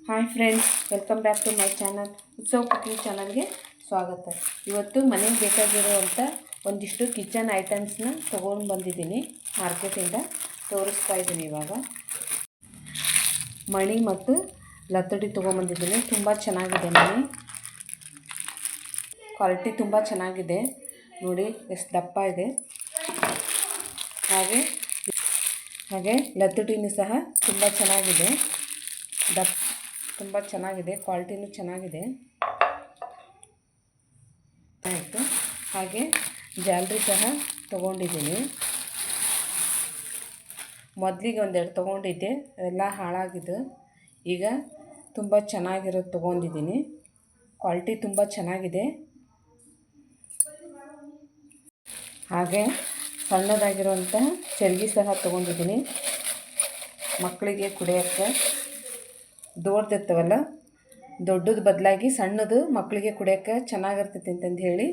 Hi friends, welcome back to my channel. Utsava cooking ಚಾನಲ್ಗೆ ಸ್ವಾಗತ. ಇವತ್ತು ಮನೆಗೆ ಬೇಕಾಗಿರುವಂಥ ಒಂದಿಷ್ಟು ಕಿಚನ್ ಐಟಮ್ಸ್ನ ತೊಗೊಂಡು ಬಂದಿದ್ದೀನಿ ಮಾರ್ಕೆಟಿಂದ. ತೋರಿಸ್ತಾ ಇದ್ದೀನಿ. ಇವಾಗ ಮಣಿ ಮತ್ತು ಲತ್ತಡಿ ತೊಗೊಂಬಂದಿದ್ದೀನಿ. ತುಂಬ ಚೆನ್ನಾಗಿದೆ ಮಣಿ, ಕ್ವಾಲಿಟಿ ತುಂಬ ಚೆನ್ನಾಗಿದೆ. ನೋಡಿ ಎಷ್ಟು ದಪ್ಪ ಇದೆ. ಹಾಗೆ ಲತ್ತಡಿನೂ ಸಹ ತುಂಬ ಚೆನ್ನಾಗಿದೆ, ತುಂಬ ಚೆನ್ನಾಗಿದೆ, ಕ್ವಾಲಿಟಿನೂ ಚೆನ್ನಾಗಿದೆ. ಆಯಿತು. ಹಾಗೆ ಜಾಲರಿ ಸಹ ತೊಗೊಂಡಿದ್ದೀನಿ. ಮೊದಲಿಗೆ ಒಂದೆರಡು ತೊಗೊಂಡಿದ್ದೆ, ಎಲ್ಲ ಹಾಳಾಗಿದ್ದು. ಈಗ ತುಂಬ ಚೆನ್ನಾಗಿರೋದು ತೊಗೊಂಡಿದ್ದೀನಿ. ಕ್ವಾಲಿಟಿ ತುಂಬ ಚೆನ್ನಾಗಿದೆ. ಹಾಗೆ ಸಣ್ಣದಾಗಿರುವಂತಹ ಚರ್ಗಿ ಸಹ ತೊಗೊಂಡಿದ್ದೀನಿ. ಮಕ್ಕಳಿಗೆ ಕುಡಿಯೋಕ್ಕೆ ದೊಡ್ಡದಿರ್ತವಲ್ಲ, ದೊಡ್ಡದು ಬದಲಾಗಿ ಸಣ್ಣದು ಮಕ್ಕಳಿಗೆ ಕುಡಿಯೋಕ್ಕೆ ಚೆನ್ನಾಗಿರ್ತೈತಿ ಅಂತಂದು ಹೇಳಿ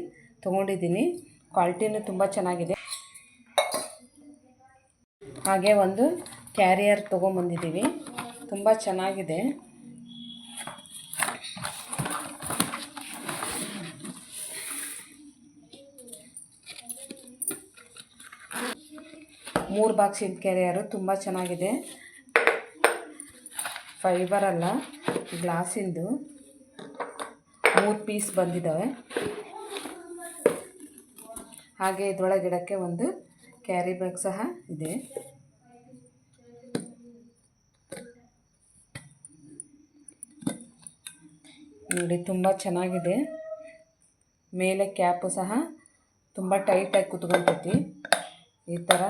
ತೊಗೊಂಡಿದ್ದೀನಿ. ಕ್ವಾಲಿಟಿನೂ ತುಂಬ ಚೆನ್ನಾಗಿದೆ. ಹಾಗೆ ಒಂದು ಕ್ಯಾರಿಯರ್ ತೊಗೊಂಬಂದಿದ್ದೀವಿ, ತುಂಬ ಚೆನ್ನಾಗಿದೆ. ಮೂರು ಬಾಕ್ಸಿನ ಕ್ಯಾರಿಯರು ತುಂಬ ಚೆನ್ನಾಗಿದೆ. ಫೈಬರ್ ಅಲ್ಲ, ಗ್ಲಾಸಿಂದು 3 ಪೀಸ್ ಬಂದಿದ್ದಾವೆ. ಹಾಗೆ ಇದರೊಳಗಿಡಕ್ಕೆ ಒಂದು ಕ್ಯಾರಿ ಬ್ಯಾಗ್ ಸಹ ಇದೆ. ನೋಡಿ, ತುಂಬ ಚೆನ್ನಾಗಿದೆ. ಮೇಲೆ ಕ್ಯಾಪು ಸಹ ತುಂಬ ಟೈಟಾಗಿ ಕುತ್ಕೊಳ್ತೈತಿ. ಈ ಥರ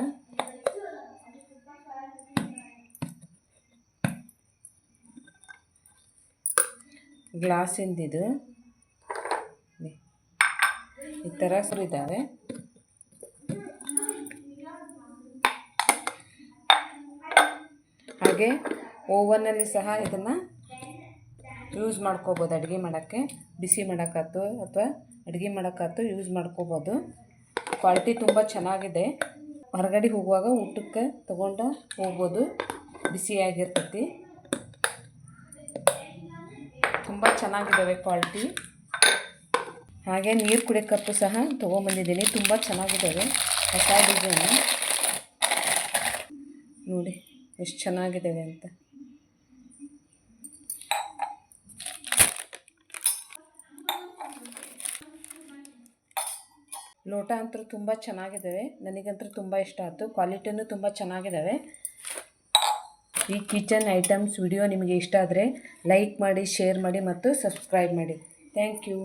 ಗ್ಲಾಸಿಂದಿದು ಈ ಥರ ಇದ್ದಾವೆ. ಹಾಗೆ ಓವನಲ್ಲಿ ಸಹ ಇದನ್ನು ಯೂಸ್ ಮಾಡ್ಕೋಬೋದು. ಅಡುಗೆ ಮಾಡೋಕ್ಕೆ, ಬಿಸಿ ಮಾಡೋಕ್ಕಾಯ್ತು ಅಥವಾ ಅಡುಗೆ ಮಾಡೋಕ್ಕಾಯ್ತು ಯೂಸ್ ಮಾಡ್ಕೋಬೋದು. ಕ್ವಾಲಿಟಿ ತುಂಬ ಚೆನ್ನಾಗಿದೆ. ಹೊರಗಡೆ ಹೋಗುವಾಗ ಊಟಕ್ಕೆ ತೊಗೊಂಡು ಹೋಗ್ಬೋದು, ಬಿಸಿಯಾಗಿರ್ತೈತಿ. ತುಂಬ ಚೆನ್ನಾಗಿದ್ದಾವೆ ಕ್ವಾಲಿಟಿ. ಹಾಗೆ ನೀರು ಕುಡಿಯೋ ಕಪ್ಪು ಸಹ ತೊಗೊಂಬಂದಿದ್ದೀನಿ. ತುಂಬ ಚೆನ್ನಾಗಿದ್ದಾವೆ, ಹೊಸ ಡಿಸೈನು. ನೋಡಿ ಎಷ್ಟು ಚೆನ್ನಾಗಿದ್ದಾವೆ ಅಂತ. ಲೋಟ ಅಂತೂ ತುಂಬ ಚೆನ್ನಾಗಿದ್ದಾವೆ, ನನಗಂತೂ ತುಂಬ ಇಷ್ಟ ಆಯಿತು. ಕ್ವಾಲಿಟಿನೂ ತುಂಬ ಚೆನ್ನಾಗಿದ್ದಾವೆ. ಈ ಕಿಚನ್ ಐಟಮ್ಸ್ ವಿಡಿಯೋ ನಿಮಗೆ ಇಷ್ಟ ಆದರೆ ಲೈಕ್ ಮಾಡಿ, ಶೇರ್ ಮಾಡಿ ಮತ್ತು ಸಬ್ಸ್ಕ್ರೈಬ್ ಮಾಡಿ. Thank you.